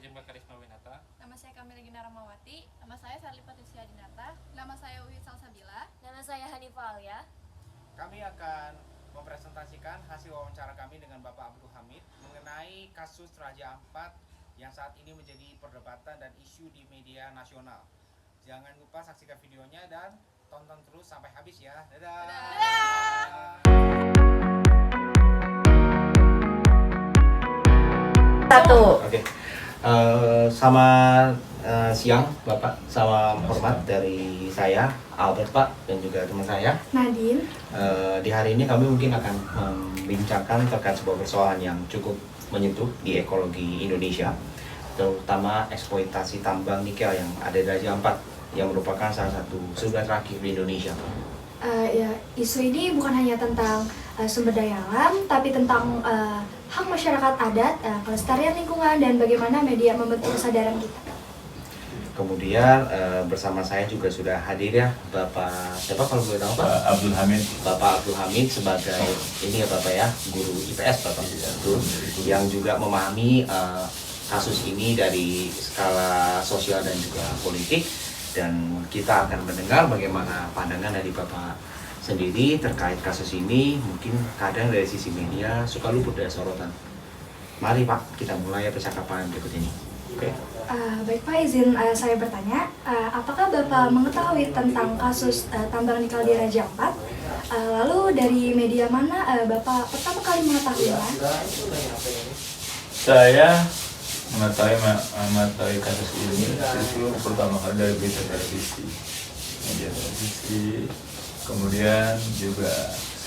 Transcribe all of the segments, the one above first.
Jemba Karisma Winata. Nama saya Kamila Gina Ramawati. Nama saya Sarli Patricia Dinata. Nama saya Uwi Salsabila. Nama saya Hanifah Alia. Kami akan mempresentasikan hasil wawancara kami dengan Bapak Abdul Hamid mengenai kasus Raja Ampat yang saat ini menjadi perdebatan dan isu di media nasional. Jangan lupa saksikan videonya dan tonton terus sampai habis ya. Dadah. Satu. Oke. Selamat siang Bapak, salam hormat dari saya Albert Pak dan juga teman saya Nadine. Di hari ini kami mungkin akan membincangkan terkait sebuah persoalan yang cukup menyentuh di ekologi Indonesia, terutama eksploitasi tambang nikel yang ada di Raja Ampat yang merupakan salah satu surga terakhir di Indonesia. Ya, isu ini bukan hanya tentang sumber daya alam, tapi tentang hak masyarakat adat, kelestarian lingkungan, dan bagaimana media membentuk kesadaran kita. Kemudian bersama saya juga sudah hadir ya Bapak siapa kalau boleh tahu Pak? Abdul Hamid. Bapak Abdul Hamid sebagai ini ya Bapak ya, guru IPS Bapak itu yang juga memahami kasus ini dari skala sosial dan juga politik, dan kita akan mendengar bagaimana pandangan dari Bapak sendiri terkait kasus ini. Mungkin kadang dari sisi media suka luput dari sorotan. Mari Pak, kita mulai percakapan berikut ini. Oke. Baik Pak, izin saya bertanya, apakah Bapak mengetahui tentang kasus tambang nikel di Raja Ampat? Lalu dari media mana Bapak pertama kali mengetahuinya? Saya mengetahui kasus ini itu pertama kali dari berita televisi, media televisi. Kemudian juga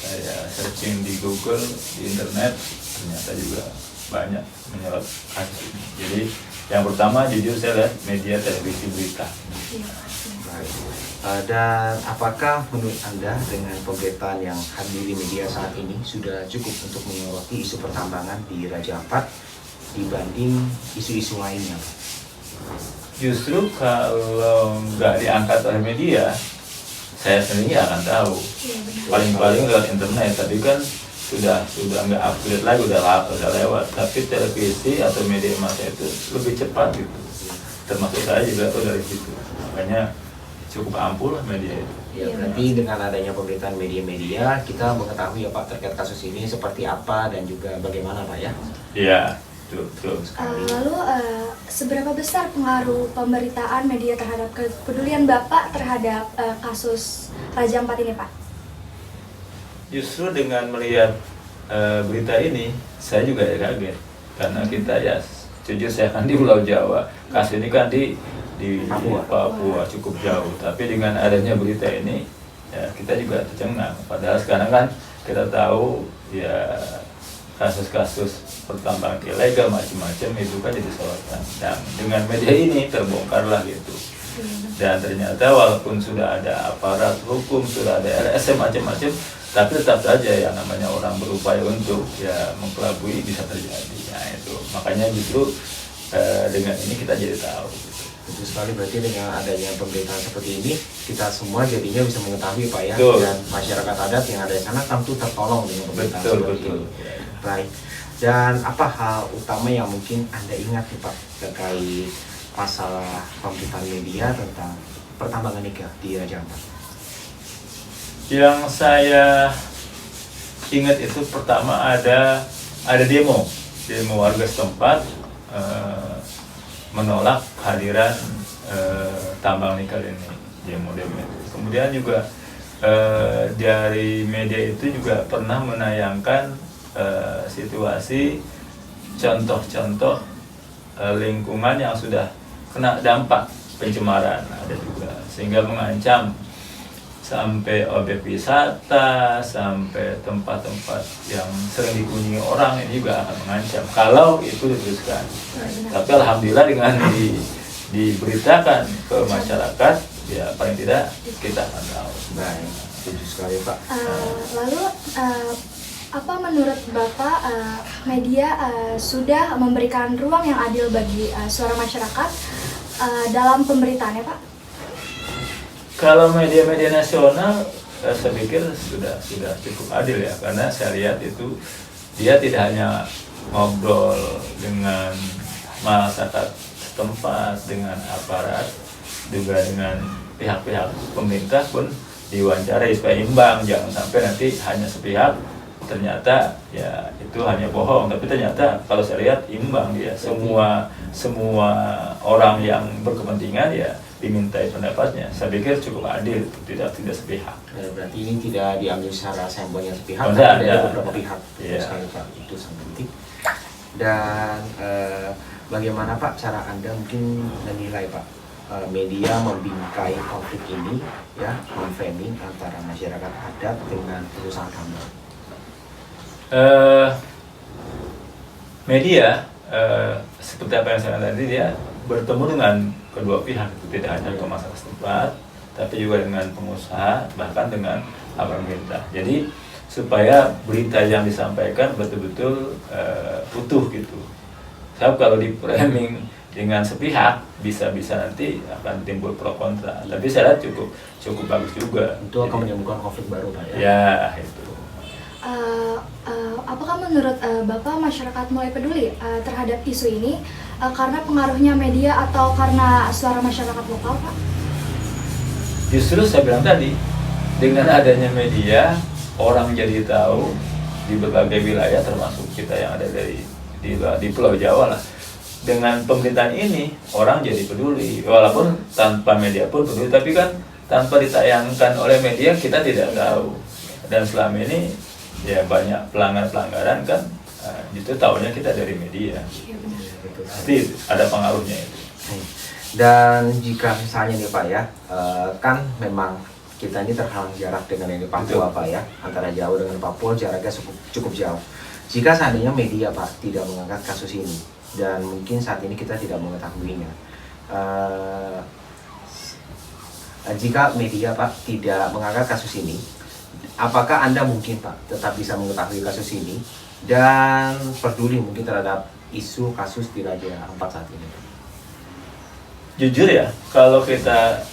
saya searching di Google, di internet, ternyata juga banyak menyorot kasus ini. Jadi yang pertama jujur saya lihat media televisi berita. Baik. Dan apakah menurut Anda dengan pemberitaan yang hadir di media saat ini sudah cukup untuk menyoroti isu pertambangan di Raja Ampat dibanding isu-isu lainnya? Justru kalau nggak diangkat oleh media, saya sendiri nggak akan tahu. Paling-paling lewat internet, tapi kan sudah nggak upgrade lagi, udah lewat. Tapi televisi atau media massa itu lebih cepat gitu. Termasuk saya juga tahu dari situ. Makanya cukup ampuh lah media itu. Ya, berarti dengan adanya pemberitaan media-media kita mengetahui ya Pak terkait kasus ini seperti apa dan juga bagaimana Pak ya. Iya, betul. Lalu seberapa besar pengaruh pemberitaan media terhadap kepedulian Bapak terhadap kasus Raja Ampat ini Pak? Justru dengan melihat berita ini, saya juga kaget. Karena kita ya, jujur saya kan di Pulau Jawa. Kasus ini kan di Papua cukup jauh. Tapi dengan adanya berita ini, ya kita juga tercengang. Padahal sekarang kan kita tahu ya kasus-kasus pertambangan ilegal macam-macam itu kan jadi sorotan. Dan dengan media ini terbongkarlah gitu. Dan ternyata walaupun sudah ada aparat hukum, sudah ada LSM macam-macam, tapi tetap saja yang namanya orang berupaya untuk ya mengkelabui bisa terjadi. Nah itu makanya justru dengan ini kita jadi tahu. Gitu. Betul sekali, berarti dengan adanya pemberitaan seperti ini kita semua jadinya bisa mengetahui Pak ya. Betul. Dan masyarakat adat yang ada di sana tentu tertolong dengan pemberitaan seperti Betul. ini. Baik. Dan apa hal utama yang mungkin Anda ingat nih Pak terkait masalah pemberitaan media tentang pertambangan nikel di Raja Ampat? Yang saya ingat itu pertama ada demo warga setempat menolak kehadiran tambang nikel ini, demo. Kemudian juga dari media itu juga pernah menayangkan situasi contoh-contoh lingkungan yang sudah kena dampak pencemaran ada juga, sehingga mengancam sampai objek wisata, sampai tempat-tempat yang sering dikunjungi orang ini juga akan mengancam kalau itu diteruskan. Tapi alhamdulillah dengan diberitakan ke masyarakat, ya paling tidak kita akan tahu. Baik, setuju sekali Pak. Lalu apa menurut Bapak media sudah memberikan ruang yang adil bagi suara masyarakat dalam pemberitaannya Pak? Kalau media-media nasional, saya pikir sudah cukup adil ya, karena saya lihat itu dia tidak hanya ngobrol dengan masyarakat setempat, dengan aparat, juga dengan pihak-pihak pemerintah pun diwawancarai supaya imbang, jangan sampai nanti hanya sepihak, ternyata ya itu hanya bohong, tapi ternyata kalau saya lihat imbang dia, semua orang yang berkepentingan ya dimintai pendapatnya. Saya pikir cukup adil, tidak sepihak. Berarti ini tidak diambil secara sampelnya sepihak, Oh, tapi ada. ada beberapa pihak. Iya. Sekali, Pak, itu sangat penting. Dan bagaimana Pak cara Anda mungkin menilai Pak media membingkai konflik ini, ya, memframing antara masyarakat adat dengan pengusaha tambang? Media seperti apa yang saya katakan tadi, dia bertemu dengan kedua pihak, tidak hanya ke masyarakat setempat, tapi juga dengan pengusaha, bahkan dengan pemerintah. Jadi supaya berita yang disampaikan betul-betul utuh gitu. Sebab kalau di framing dengan sepihak bisa-bisa nanti akan timbul pro kontra. Tapi saya lihat cukup bagus juga. Itu akan menimbulkan konflik baru Pak, ya? Ya itu. Apakah menurut Bapak masyarakat mulai peduli terhadap isu ini karena pengaruhnya media atau karena suara masyarakat lokal, Pak? Justru saya bilang tadi, dengan adanya media, orang jadi tahu di berbagai wilayah, termasuk kita yang ada di Pulau Jawa lah. Dengan pemerintahan ini, orang jadi peduli, walaupun tanpa media pun peduli, tapi kan tanpa ditayangkan oleh media kita tidak tahu. Dan selama ini ya banyak pelanggaran kan, itu tahunya kita dari media. Iya benar. Pasti ada pengaruhnya itu. Dan jika misalnya nih Pak ya, kan memang kita ini terhalang jarak dengan yang di Papua Pak ya, antara Jawa dengan Papua jaraknya cukup jauh. Jika seandainya media Pak tidak mengangkat kasus ini, dan mungkin saat ini kita tidak mengetahuinya, jika media Pak tidak mengangkat kasus ini, apakah Anda mungkin Pak tetap bisa mengetahui kasus ini dan peduli mungkin terhadap isu kasus di Raja Ampat saat ini? Jujur ya, kalau kita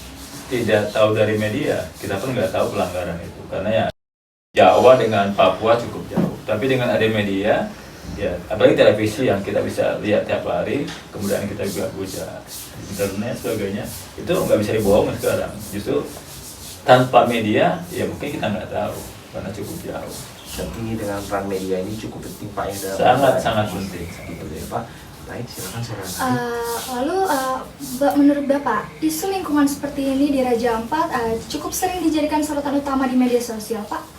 tidak tahu dari media, kita pun nggak tahu pelanggaran itu. Karena ya Jawa dengan Papua cukup jauh. Tapi dengan ada media, ya apalagi televisi yang kita bisa lihat tiap hari, kemudian kita juga baca internet sebagainya, itu nggak bisa dibohong sekarang. Justru tanpa media, ya mungkin kita nggak tahu karena cukup jauh. Tapi dengan peran media ini cukup penting Pak ya dalam Sangat penting. gitu ya Pak. Baik, silakan saudara. Lalu menurut Bapak, isu lingkungan seperti ini di Raja Ampat cukup sering dijadikan sorotan utama di media sosial, Pak?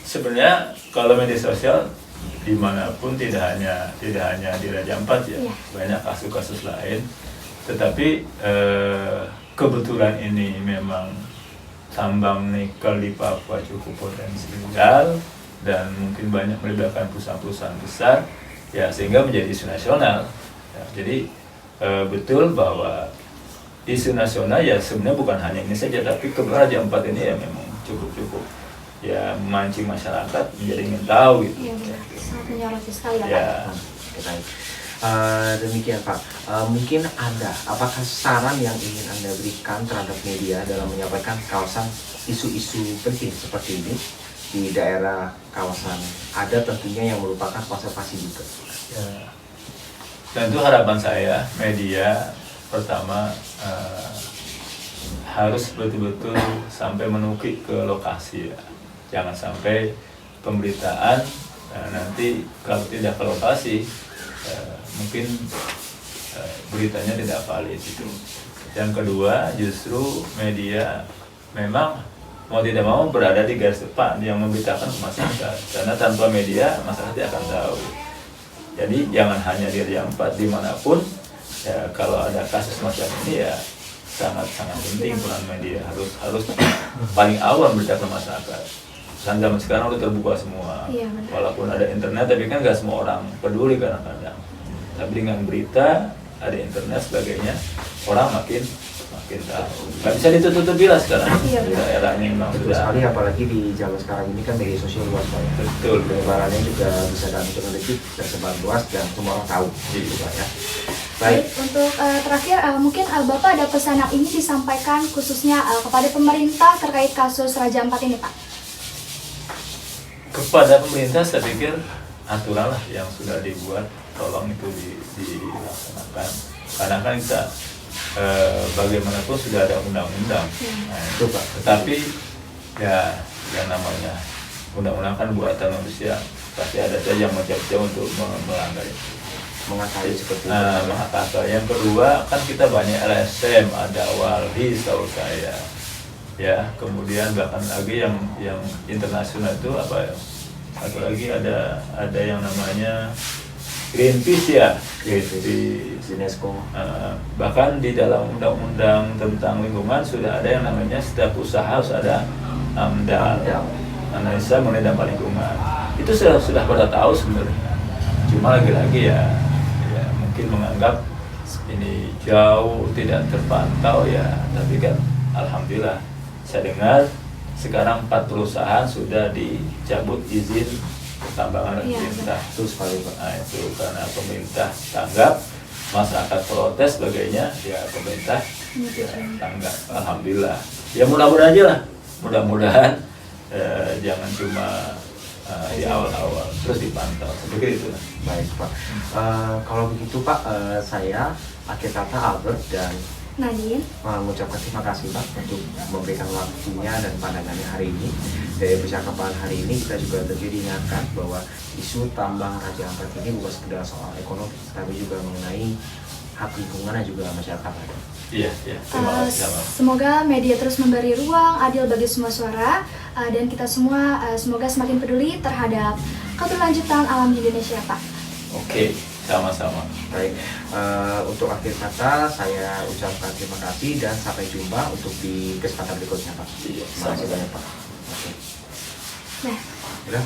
Sebenarnya kalau media sosial dimanapun tidak hanya di Raja Ampat ya, Iya. banyak kasus-kasus lain. Tetapi kebetulan ini memang tambang nikel di Papua cukup potensial dan mungkin banyak melibatkan perusahaan-perusahaan besar, ya sehingga menjadi isu nasional. Ya, jadi betul bahwa isu nasional ya sebenarnya bukan hanya ini saja, tapi kebetulan Raja Ampat ini ya memang cukup ya memancing masyarakat menjadi ingin tahu gitu. Iya benar, sangat menyoroti sekali ya, Pak. Ya, Baik. Demikian Pak, mungkin Anda, apakah saran yang ingin Anda berikan terhadap media dalam menyampaikan kawasan isu-isu penting seperti ini di daerah kawasan adat tentunya yang merupakan konservasi juga? ya. Tentu harapan saya media pertama harus betul-betul sampai menukik ke lokasi ya. Jangan sampai pemberitaan nanti kalau tidak ke lokasi mungkin beritanya tidak valid itu. Yang kedua, justru media memang mau tidak mau berada di garis depan yang memberitakan ke masyarakat, karena tanpa media masyarakat tidak akan tahu. Jadi jangan hanya di Raja Ampat, dimanapun ya, kalau ada kasus macam ini ya sangat penting peran media, harus paling awal memberitakan masyarakat. Kan zaman sekarang udah terbuka semua, Iya, benar. walaupun ada internet, tapi kan nggak semua orang peduli kadang-kadang. Tapi dengan berita, ada internet sebagainya, orang makin tahu. Nggak bisa ditutup-tutupi lah sekarang. Iya, benar. Daerahnya memang Betul sudah. sekali, apalagi di zaman sekarang ini kan media sosial luas Pak ya. Betul. Penyebarannya juga bisa dalam hitungan detik tersebar luas dan semua orang tahu gitu Pak ya. Baik. Baik, untuk terakhir mungkin Bapak ada pesan yang ingin disampaikan khususnya kepada pemerintah terkait kasus Raja Ampat ini, Pak? Kepada pemerintah saya pikir aturan lah yang sudah dibuat tolong itu dilaksanakan. karena kan kita bagaimanapun sudah ada undang-undang. Nah, Itu Pak. tetapi ya yang namanya undang-undang kan buatan manusia, pasti ada saja yang mencoba untuk melanggar itu. Mengakali seperti itu. Nah, maka yang kedua kan kita banyak LSM, ada Walhi setahu saya, ya kemudian bahkan lagi yang internasional itu apa ya? Satu lagi ada yang namanya Greenpeace ya, Greenpeace. UNESCO. Bahkan di dalam undang-undang tentang lingkungan sudah ada yang namanya setiap usaha harus ada AMDAL, analisa mengenai dampak lingkungan. Itu sudah pada tahu sebenarnya. Cuma lagi-lagi ya mungkin menganggap ini jauh tidak terpantau ya. Tapi kan alhamdulillah saya dengar sekarang 4 perusahaan sudah dicabut izin pertambangan oleh Iya, pemerintah. Itu sekali Pak. Nah itu karena pemerintah tanggap, masyarakat protes sebagainya, ya pemerintah ya, tanggap. Alhamdulillah. Ya mudah-mudahan aja lah. Mudah-mudahan jangan cuma di awal-awal, terus dipantau. Begitu lah. Baik Pak. Kalau begitu Pak, saya akhir kata Albert dan Nadine. mengucapkan terima kasih Pak untuk memberikan waktunya dan pandangannya hari ini. Dari percakapan hari ini kita juga tentu diingatkan bahwa isu tambang Raja Ampat ini bukan sekedar soal ekonomi, tapi juga mengenai hak lingkungan dan juga masyarakat. Iya. Terima kasih. Semoga media terus memberi ruang adil bagi semua suara, dan kita semua semoga semakin peduli terhadap keberlanjutan alam di Indonesia, Pak. Oke, sama-sama. Baik, untuk akhir kata saya ucapkan terima kasih dan sampai jumpa untuk di kesempatan berikutnya Pak. Iya, Terima kasih sama-sama. banyak Pak. Oke. Nah, Udah?